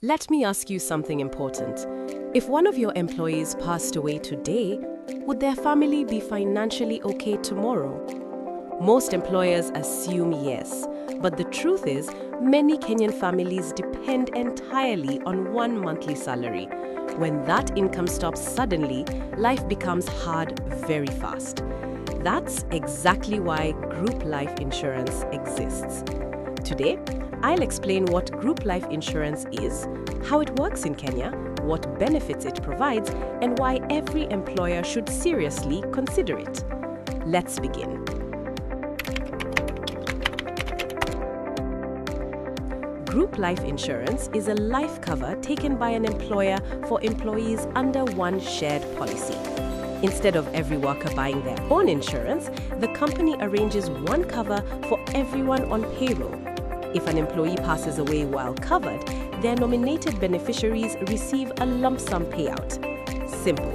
Let me ask you something important. If one of your employees passed away today, would their family be financially okay tomorrow? Most employers assume yes, but the truth is, many Kenyan families depend entirely on one monthly salary. When that income stops suddenly, life becomes hard very fast. That's exactly why group life insurance exists. Today, I'll explain what group life insurance is, how it works in Kenya, what benefits it provides, and why every employer should seriously consider it. Let's begin. Group life insurance is a life cover taken by an employer for employees under one shared policy. Instead of every worker buying their own insurance, the company arranges one cover for everyone on payroll. If an employee passes away while covered, their nominated beneficiaries receive a lump sum payout. Simple.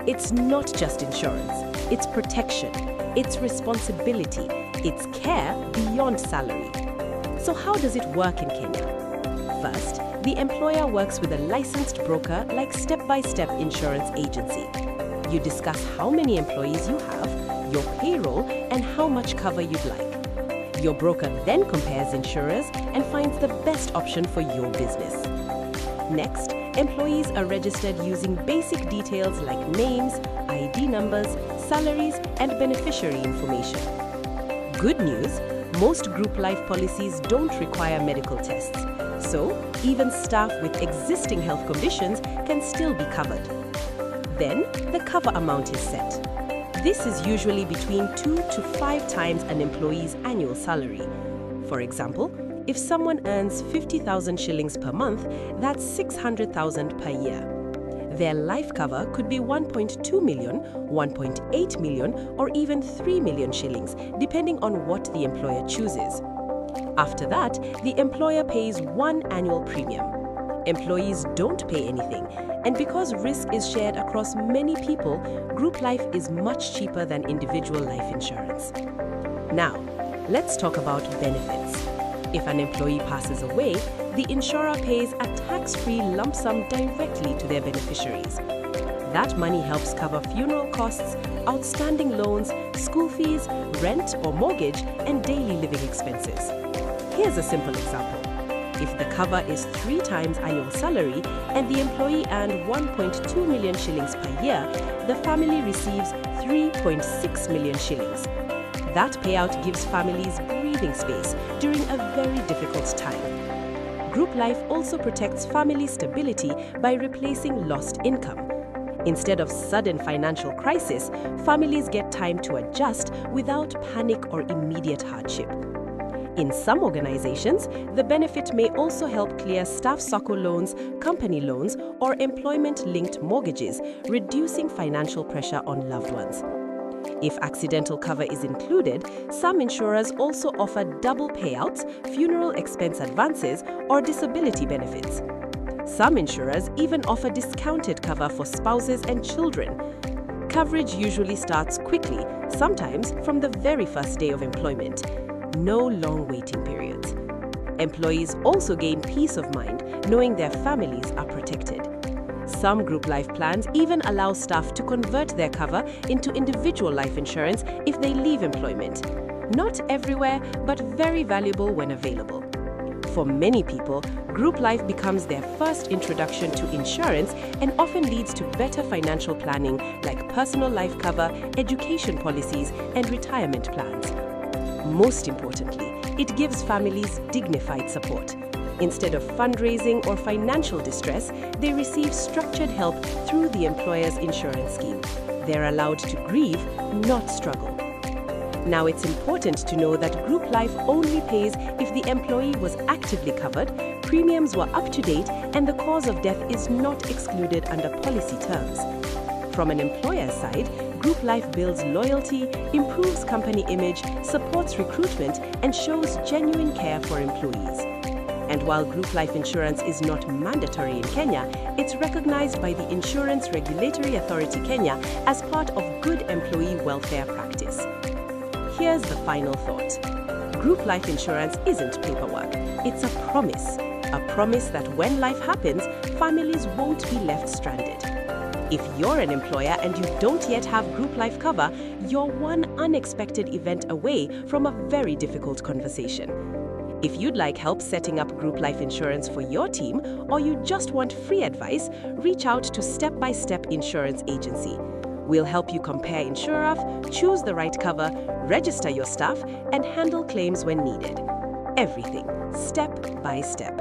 It's not just insurance. It's protection. It's responsibility. It's care beyond salary. So how does it work in Kenya? First, the employer works with a licensed broker like step-by-step insurance agency. You discuss how many employees you have, your payroll, and how much cover you'd like. Your broker then compares insurers and finds the best option for your business. Next, employees are registered using basic details like names, ID numbers, salaries, and beneficiary information. Good news, most group life policies don't require medical tests, so even staff with existing health conditions can still be covered. Then, the cover amount is set. This is usually between 2 to 5 times an employee's annual salary. For example, if someone earns 50,000 shillings per month, that's 600,000 per year. Their life cover could be 1.2 million, 1.8 million, or even 3 million shillings, depending on what the employer chooses. After that, the employer pays one annual premium. Employees don't pay anything, and because risk is shared across many people, group life is much cheaper than individual life insurance. Now, let's talk about benefits. If an employee passes away, the insurer pays a tax-free lump sum directly to their beneficiaries. That money helps cover funeral costs, outstanding loans, school fees, rent or mortgage, and daily living expenses. Here's a simple example. If the cover is 3 times annual salary and the employee earned 1.2 million shillings per year, the family receives 3.6 million shillings. That payout gives families breathing space during a very difficult time. Group life also protects family stability by replacing lost income. Instead of sudden financial crisis, families get time to adjust without panic or immediate hardship. In some organizations, the benefit may also help clear staff SACCO loans, company loans, or employment-linked mortgages, reducing financial pressure on loved ones. If accidental cover is included, some insurers also offer double payouts, funeral expense advances, or disability benefits. Some insurers even offer discounted cover for spouses and children. Coverage usually starts quickly, sometimes from the very first day of employment. No long waiting periods. Employees also gain peace of mind knowing their families are protected. Some group life plans even allow staff to convert their cover into individual life insurance if they leave employment. Not everywhere, but very valuable when available. For many people, group life becomes their first introduction to insurance and often leads to better financial planning like personal life cover, education policies, and retirement plans. Most importantly, it gives families dignified support. Instead of fundraising or financial distress, they receive structured help through the employer's insurance scheme. They're allowed to grieve, not struggle. Now, it's important to know that group life only pays if the employee was actively covered, premiums were up to date, and the cause of death is not excluded under policy terms. From an employer's side, group life builds loyalty, improves company image, supports recruitment, and shows genuine care for employees. And while group life insurance is not mandatory in Kenya, it's recognized by the Insurance Regulatory Authority Kenya as part of good employee welfare practice. Here's the final thought. Group life insurance isn't paperwork, it's a promise. A promise that when life happens, families won't be left stranded. If you're an employer and you don't yet have group life cover, you're one unexpected event away from a very difficult conversation. If you'd like help setting up group life insurance for your team, or you just want free advice, reach out to Step by Step Insurance Agency. We'll help you compare insurer, choose the right cover, register your staff, and handle claims when needed. Everything, step by step.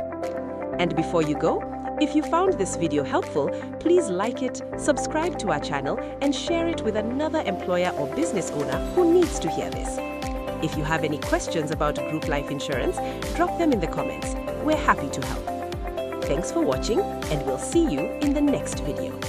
And before you go, if you found this video helpful, please like it, subscribe to our channel, and share it with another employer or business owner who needs to hear this. If you have any questions about group life insurance, drop them in the comments. We're happy to help. Thanks for watching, and we'll see you in the next video.